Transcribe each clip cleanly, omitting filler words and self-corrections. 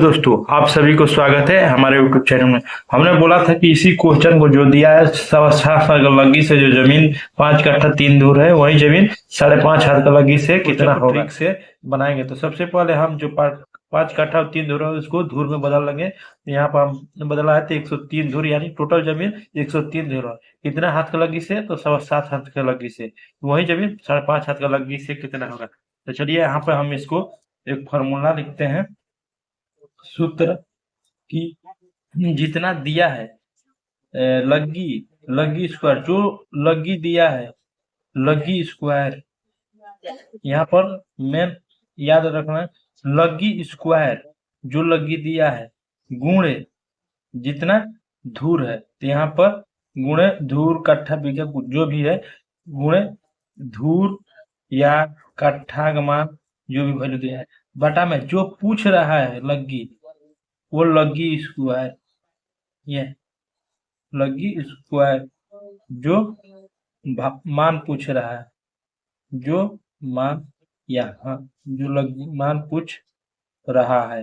दोस्तों, आप सभी को स्वागत है हमारे यूट्यूब चैनल में। हमने बोला था कि इसी क्वेश्चन को जो दिया है 7.5 हाथ का लग्गी से जो जमीन 5 कट्ठा 3 धूर है, वही जमीन 5.5 हाथ का लग्गी से कितना होगा, ट्रिक से बनाएंगे। तो सबसे पहले हम जो 5 कट्ठा और 3 धूर है उसको धूर में बदल लेंगे। यहाँ पर हम बदला है तो 103 धूर, यानी टोटल जमीन 103 धूर है। कितना हाथ का लग्गी से? तो 7.5 हाथ का लग्गी से। वही जमीन 5.5 हाथ का लग्गी से कितना होगा। तो चलिए यहाँ पे हम इसको एक फॉर्मूला लिखते हैं। सूत्र की जितना दिया है लग्गी लग्गी स्क्वायर, जो लग्गी दिया है लग्गी स्क्वायर, यहाँ पर मेन याद रखना है लग्गी स्क्वायर, जो लग्गी दिया है गुणे जितना धूर है। तो यहाँ पर गुणे धूर कट्ठा बीघा जो भी है, गुणे धूर या कट्ठा का मान जो भी वैल्यू दिया है, बटा में जो पूछ रहा है लग्गी, वो लग्गी स्क्वायर, ये लग्गी स्क्वायर जो मान पूछ रहा है, जो मान यहाँ जो लग्गी मान पूछ रहा है।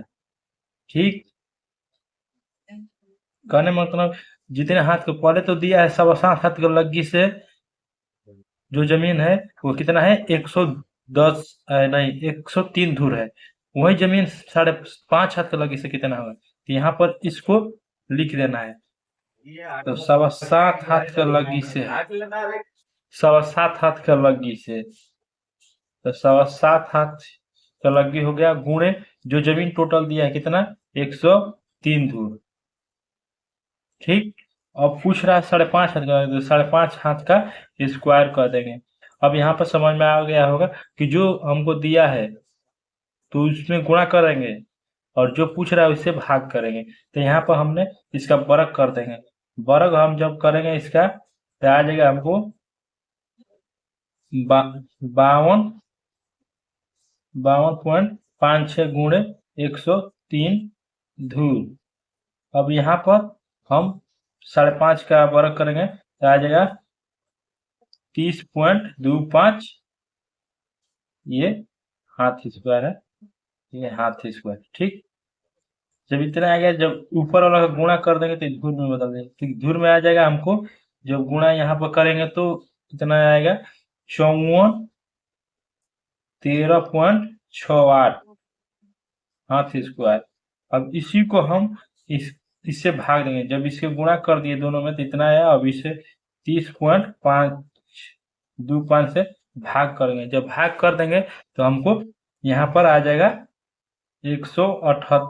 ठीक, कहने मतलब जितने हाथ को पहले तो दिया है 7.5 हाथ का लग्गी से जो जमीन है वो कितना है 110 नहीं 103 धूर है। वही जमीन 5.5 हाथ का लग्गी से कितना होगा, तो यहाँ पर इसको लिख देना है। तो 7.5 हाथ का लग्गी से 7.5 हाथ का लग्गी से, तो 7.5 हाथ का लग्गी हो गया गुणे जो जमीन टोटल दिया है कितना 103 धूर। ठीक, अब पूछ रहा है 5.5 हाथ का, तो 5.5 हाथ का स्क्वायर कर देंगे। अब यहाँ पर समझ में आ गया होगा कि जो हमको दिया है तो उसमें गुणा करेंगे और जो पूछ रहा है उससे भाग करेंगे। तो यहाँ पर हमने इसका वर्ग कर देंगे। वर्ग हम जब करेंगे इसका तो आ जाएगा हमको 52.56 गुणे 103 धूर। अब यहाँ पर हम 5.5 का वर्ग करेंगे तो आ जाएगा 30.25, ये हाथ स्क्वायर है, ये हाथ स्क्वायर। ठीक, जब इतना आ गया, जब ऊपर वाला का गुणा कर देंगे तो धूर में बदल देंगे, तो धूर में आ जाएगा हमको। जब गुणा यहाँ पर करेंगे तो कितना आएगा 54 13.68 हाथ स्क्वायर। अब इसी को हम इससे भाग देंगे। जब इसके गुणा कर दिए दोनों में तो इतना आया। अब इसे 30.525 से भाग करेंगे। जब भाग कर देंगे तो हमको यहाँ पर आ जाएगा 178